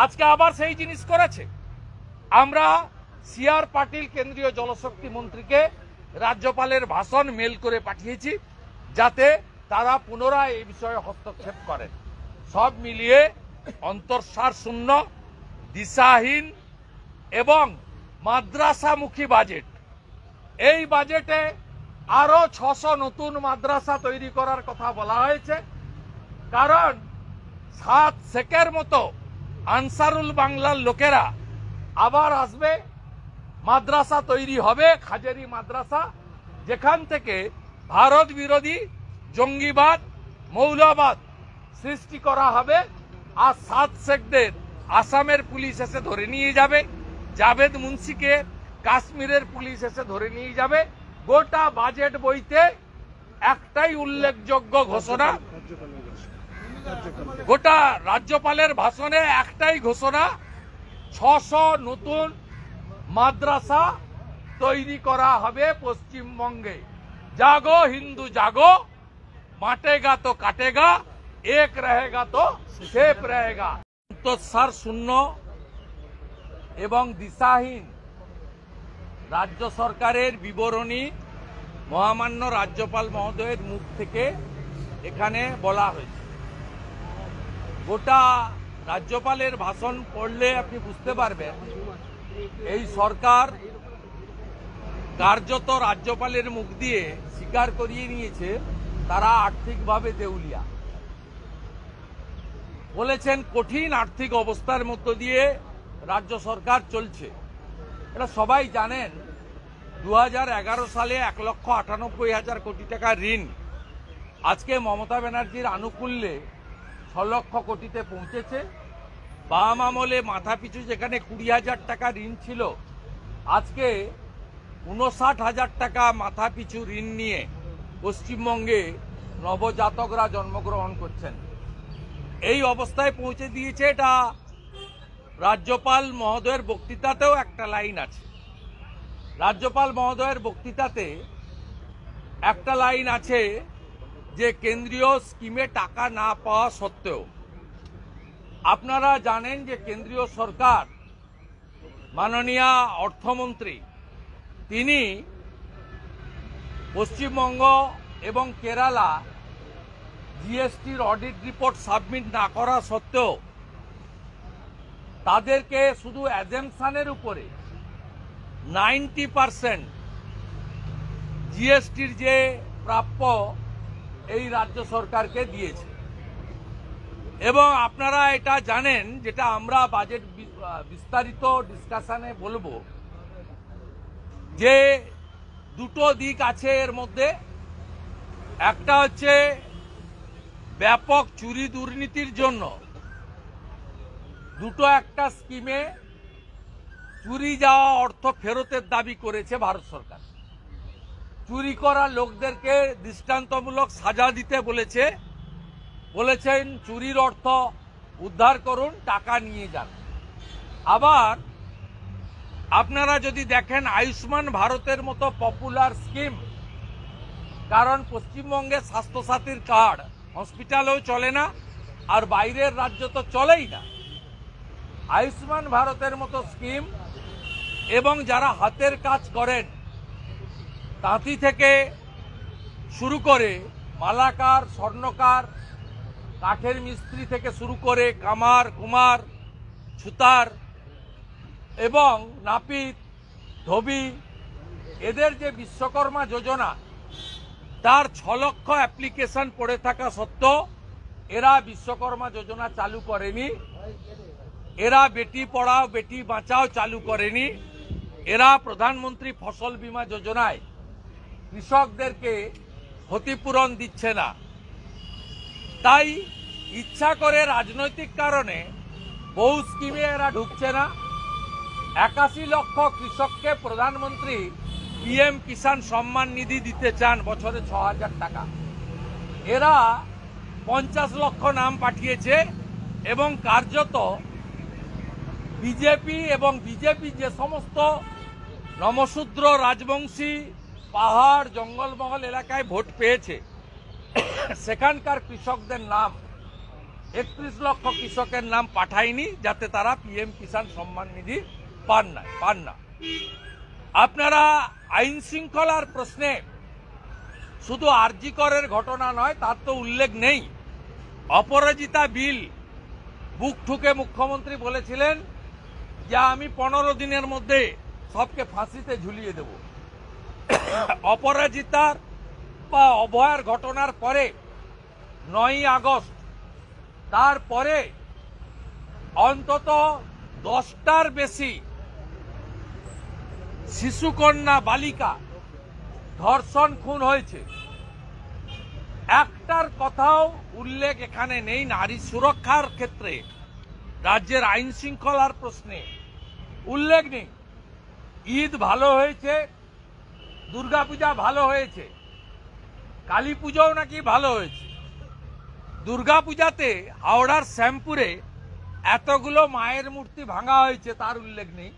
আজকে আবার সেই জিনিস করেছে। আমরা সিআর পাটিল কেন্দ্রীয় জলশক্তি মন্ত্রীকে রাজ্যপালের ভাষণ মেল করে পাঠিয়েছি যাতে তারা পুনরায় এই বিষয়ে হস্তক্ষেপ করেন। সব মিলিয়ে অন্তঃসার শূন্য, দিশাহীন এবং মাদ্রাসামুখী বাজেট। এই বাজেটে আরো 600 নতুন মাদ্রাসা তৈরি করার কথা বলা হয়েছে, কারণ 7 শেখের মতো আনসারুল বাংলার লোকেরা আবার আসবে, মাদ্রাসা তৈরি হবে, খাজেরি মাদ্রাসা, যেখান থেকে ভারত বিরোধী জঙ্গিবাদ, মৌলবাদ সৃষ্টি করা হবে। আর 7 শেখদের আসামের পুলিশ এসে ধরে নিয়ে যাবে, জাভেদ মুন্সিকে কাশ্মীরের পুলিশ এসে ধরে নিয়ে যাবে। গোটা বাজেট বইতে একটাই উল্লেখযোগ্য ঘোষণা, গোটা রাজ্যপালের ভাষণে একটাই ঘোষণা, 600 নতুন মাদ্রাসা তৈরি করা হবে পশ্চিমবঙ্গে। জাগো হিন্দু জাগো, বাঁটেগা তো কাটেগা, এক रहेगा তো সেফ रहेगा। অন্তঃসার শূন্য এবং দিশাহীন রাজ্য সরকারের বিবরণী মহামান্য রাজ্যপাল মহোদয়ের মুখ থেকে এখানে বলা হয়েছে। গোটা রাজ্যপালের ভাষণ পড়লে আপনি বুঝতে পারবেন এই সরকার কার্যত রাজ্যপালের মুখ দিয়ে স্বীকার করিয়ে নিয়েছে তারা আর্থিকভাবে দেউলিয়া। বলেছেন কঠিন আর্থিক অবস্থার মধ্য দিয়ে রাজ্য সরকার চলছে। এটা সবাই জানেন, 2011 সালে 1,98,000 কোটি টাকা ঋণ আজকে মমতা ব্যানার্জির আনুকূল্যে 6 লক্ষ কোটিতে পৌঁছেছে। বাম আমলে মাথাপিছু যেখানে 20,000 টাকা ঋণ ছিল, আজকে 59,000 টাকা মাথাপিছু ঋণ নিয়ে পশ্চিমবঙ্গে নবজাতকরা জন্মগ্রহণ করছেন। এই অবস্থায় পৌঁছে দিয়েছে। এটা রাজ্যপাল মহোদয়ের বক্তৃতাতেও একটা লাইন আছে। রাজ্যপাল মহোদয়ের বক্তৃতাতে একটা লাইন আছে যে কেন্দ্রীয় স্কিমে টাকা না পাওয়া সত্ত্বেও, আপনারা জানেন যে কেন্দ্রীয় সরকার মাননীয় অর্থমন্ত্রী তিনি পশ্চিমবঙ্গ এবং কেরালা জিএসটির অডিট রিপোর্ট সাবমিট না করা সত্ত্বেও তাদেরকে শুধু অ্যাজাম্পশনের উপরে 90% জিএসটির যে প্রাপ্য এই রাজ্য সরকারকে দিয়েছে। এবং আপনারা এটা জানেন, যেটা আমরা বাজেট বিস্তারিত ডিসকাশনে বলবো, যে দুটো দিক আছে এর মধ্যে। একটা হচ্ছে ব্যাপক চুরি দুর্নীতির জন্য একটা স্কিমে চুরি যাওয়া অর্থ ফেরতের দাবি করেছে ভারত সরকার। চুরি করা লোকদেরকে দৃষ্টান্তমূলক সাজা দিতে বলেছেন চুরির অর্থ উদ্ধার করুন, টাকা নিয়ে যান। আবার আপনারা যদি দেখেন আয়ুষ্মান ভারতের মতো পপুলার স্কিম, কারণ পশ্চিমবঙ্গে স্বাস্থ্যসাথীর কার্ড হসপিটালেও চলে না, আর বাইরের রাজ্য তো চলেই না। আয়ুষ্মান ভারতের মতো স্কিম এবং যারা হাতের কাজ করেন, তাঁতি থেকে শুরু করে মালাকার, স্বর্ণকার, কাঠের মিস্ত্রি থেকে শুরু করে কামার, কুমার, ছুতার এবং নাপিত, ধোবি, এদের যে বিশ্বকর্মা যোজনা, তার 6 লক্ষ অ্যাপ্লিকেশন পড়ে থাকা সত্ত্বেও এরা বিশ্বকর্মা যোজনা চালু করেনি। এরা বেটি পড়াও বেটি বাঁচাও চালু করেনি। এরা প্রধানমন্ত্রী ফসল বীমা যোজনায় কৃষকদেরকে ক্ষতিপূরণ দিচ্ছে না। তাই ইচ্ছা করে রাজনৈতিক কারণে বহু স্কিমে এরা ঢুকছে না। 81 লক্ষ কৃষককে প্রধানমন্ত্রী পিএম কিষাণ সম্মান নিধি দিতে চান বছরে 6,000 টাকা। এরা 50 লক্ষ নাম পাঠিয়েছে এবং কার্যত বিজেপি যে সমস্ত নমশূদ্র, রাজবংশী, পাহাড়, জঙ্গলমহল এলাকায় ভোট পেয়েছে, সেখানকার কৃষকদের নাম 31 লক্ষ কৃষকের নাম পাঠায়নি যাতে তারা পিএম কিষাণ সম্মান নিধি পান না। আপনারা আইন শৃঙ্খলার প্রশ্নে শুধু আরজি করের ঘটনা নয়, তার তো উল্লেখ নেই। অপরাজিতা বিল বুক ঠুকে মুখ্যমন্ত্রী বলেছিলেন যে আমি 15 দিনের মধ্যে সবকে ফাঁসিতে ঝুলিয়ে দেব। অপরাজিতার বা অভয়ার ঘটনার পরে 9ই আগস্ট, তারপরে অন্তত 10টার বেশি শিশুকন্যা বালিকা ধর্ষণ খুন হয়েছে। একটার কথাও উল্লেখ এখানে নেই নারী সুরক্ষার ক্ষেত্রে, রাজ্যের আইন শৃঙ্খলার প্রশ্নে উল্লেখ নেই। ঈদ ভালো হয়েছে, দুর্গাপূজা ভালো হয়েছে, কালী পুজোও নাকি ভালো হয়েছে। দুর্গাপূজাতে হাওড়ার শ্যামপুরে এতগুলো মায়ের মূর্তি ভাঙা হয়েছে তার উল্লেখ নেই।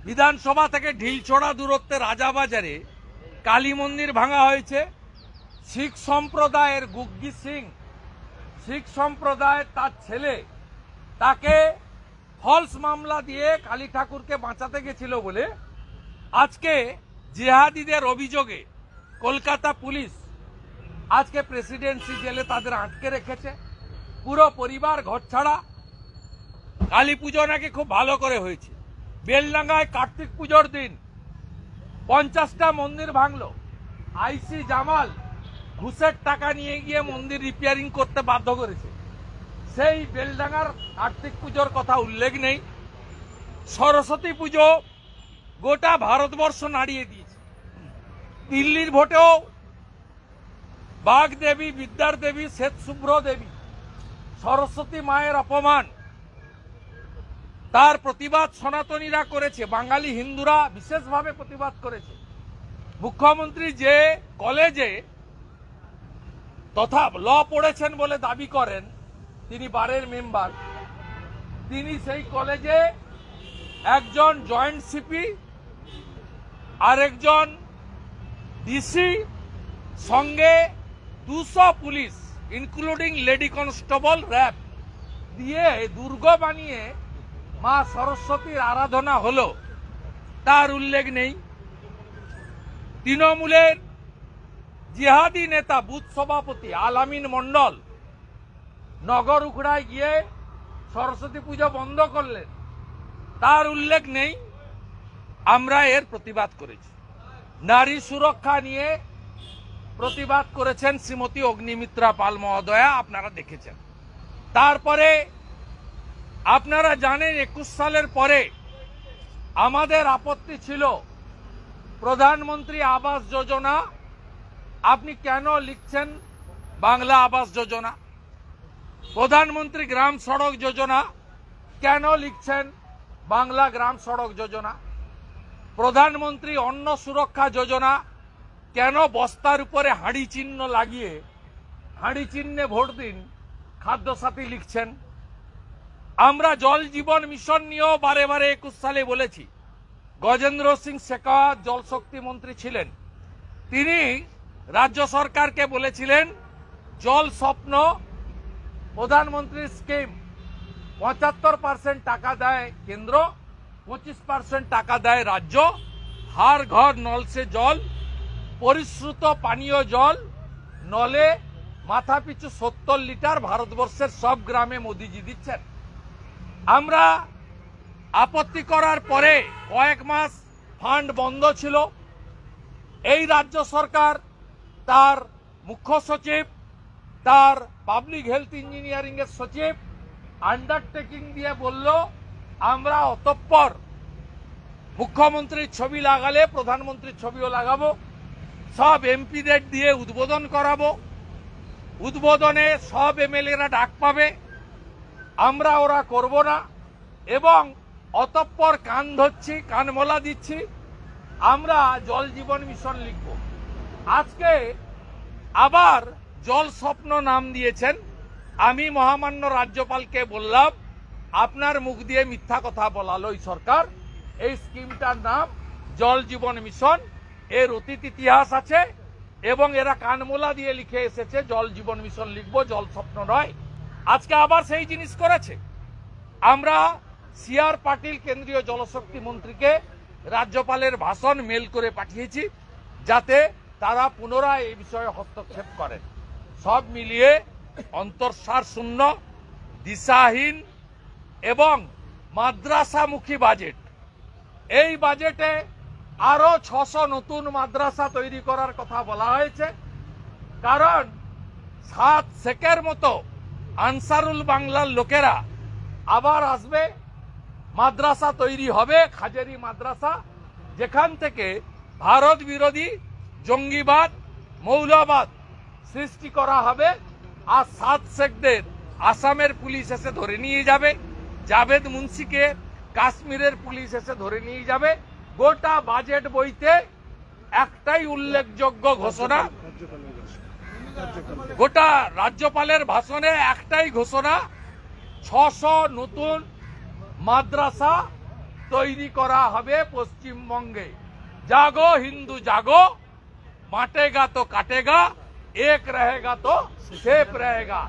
বিধানসভা থেকে ঢিলছোড়া দূরত্বে রাজাবাজারে কালী মন্দির ভাঙা হয়েছে। শিখ সম্প্রদায়ের গুগ্গি সিং, শিখ সম্প্রদায়ের তার ছেলে, তাকে ফলস মামলা দিয়ে কালী ঠাকুরকে বাঁচাতে গেছিল বলে আজকে জিহাদিদের অভিযোগে কলকাতা পুলিশ আজকে প্রেসিডেন্সি জেলে তাদের আটকে রেখেছে। পুরো পরিবার ঘরছাড়া। কালী পুজো নাকি খুব ভালো করে হয়েছে। বেলডাঙ্গায় কার্তিক পুজোর দিন 50টা মন্দির ভাঙলো। আইসি জামাল ঘুষের টাকা নিয়ে গিয়ে মন্দির রিপেয়ারিং করতে বাধ্য করেছে। সেই বেলডাঙ্গার কার্তিক পুজোর কথা উল্লেখ নেই। সরস্বতী পুজো গোটা ভারতবর্ষ নাড়িয়ে দিয়েছে। দিল্লির ভোটেও বাঘ দেবী, বিদ্যার দেবী, শ্বেত শুভ্র দেবী, সরস্বতী মায়ের অপমান, তার প্রতিবাদ সনাতনীরা করেছে, বাঙালি হিন্দুরা বিশেষভাবে প্রতিবাদ করেছে। মুখ্যমন্ত্রী যে কলেজে তথা ল পড়েছেন বলে দাবি করেন, তিনি বারের মেম্বার, তিনি সেই কলেজে একজন জয়েন্ট সিপি আর একজন ডিসি সঙ্গে 200 police including lady constable RAB দিয়ে দুর্গ বানিয়ে মা সরস্বতীর আরাধনা হলো, তার উল্লেখ নেই। তৃণমূলের জিহাদি নেতা বুথ সভাপতি আলামিন মন্ডল নগর উখড়ায় গিয়ে সরস্বতী পুজো বন্ধ করলেন, তার উল্লেখ নেই। আমরা এর প্রতিবাদ করেছি। নারী সুরক্ষা নিয়ে প্রতিবাদ করেছেন শ্রীমতী অগ্নিমিত্রা পাল মহোদয়া, আপনারা দেখেছেন। তারপরে আপনারা জানেন 21 সালের পরে আমাদের আপত্তি ছিল প্রধানমন্ত্রী আবাস যোজনা, আপনি কেন লিখছেন বাংলা আবাস যোজনা? প্রধানমন্ত্রী গ্রাম সড়ক যোজনা কেন লিখছেন বাংলা গ্রাম সড়ক যোজনা? প্রধানমন্ত্রী অন্ন সুরক্ষা যোজনা কেন বস্তার উপরে হাঁড়ি চিহ্ন লাগিয়ে হাঁড়ি চিহ্নে ভোট দিন খাদ্যসাথী লিখছেন? আমরা জল জীবন মিশন নিয়েও বারে বারে 21 সালে বলেছি। গজেন্দ্র সিং শেখাওয়াত জলশক্তি মন্ত্রী ছিলেন, তিনি রাজ্য সরকারকে বলেছিলেন জল স্বপ্ন প্রধানমন্ত্রীর স্কিম 75% টাকা দেয় কেন্দ্র, 25% টাকা দেয় রাজ্য। হার ঘর নল সে জল, পরিশ্রুত পানীয় জল নলে মাথা পিছু 70 লিটার ভারতবর্ষের সব গ্রামে মোদিজি দিচ্ছেন। আমরা আপত্তি করার পরে কয়েক মাস ফান্ড বন্ধ ছিল। এই রাজ্য সরকার তার মুখ্য সচিব, তার পাবলিক হেলথ ইঞ্জিনিয়ারিং এর সচিব আন্ডারটেকিং দিয়ে বলল আমরা অতঃপর মুখ্যমন্ত্রীর ছবি লাগালে প্রধানমন্ত্রীর ছবিও লাগাবো, সব এমপিদের দিয়ে উদ্বোধন করাবো, উদ্বোধনে সব এমএলএরা ডাক পাবে, আমরা ওরা করব না। এবং অতঃপর কান ধরছি, কানমোলা দিচ্ছি, আমরা জল জীবন মিশন লিখব। আজকে আবার জল স্বপ্ন নাম দিয়েছেন। আমি মহামান্য রাজ্যপালকে বললাম আপনার মুখ দিয়ে মিথ্যা কথা বলালো এই সরকার। এই স্কিমটার নাম জল জীবন মিশন, এর অতীত ইতিহাস আছে। এবং এরা কানমোলা দিয়ে লিখে এসেছে জল জীবন মিশন লিখবো, জল স্বপ্ন নয়। আজকে আবার সেই জিনিস করেছে। আমরা সিআর পাটিল কেন্দ্রীয় জলশক্তি মন্ত্রীকে রাজ্যপালের ভাষণ মেল করে পাঠিয়েছি যাতে তারা পুনরায় এই বিষয়ে হস্তক্ষেপ করেন। সব মিলিয়ে অন্তঃসার শূন্য, দিশাহীন এবং মাদ্রাসামুখী বাজেট। এই বাজেটে আরো 600 নতুন মাদ্রাসা তৈরি করার কথা বলা হয়েছে, কারণ 7 শেখের মতো আনসারুল বাংলার লোকেরা আবার আসবে, মাদ্রাসা তৈরি হবে, খাজেরি মাদ্রাসা, যেখান থেকে ভারত বিরোধী জঙ্গিবাদ, মৌলবাদ সৃষ্টি করা হবে। আর 7 শেখদের আসামের পুলিশ এসে ধরে নিয়ে যাবে, জাভেদ মুন্সিকে কাশ্মীরের পুলিশ এসে ধরে নিয়ে যাবে। গোটা বাজেট বইতে একটাই উল্লেখযোগ্য ঘোষণা, গোটা রাজ্যপালের ভাষণে একটাই ঘোষণা, 600 নতুন মাদ্রাসা তৈরি করা হবে পশ্চিমবঙ্গে। জাগো হিন্দু জাগো, बांटेगा तो काटेगा, एक रहेगा तो सेफ रहेगा।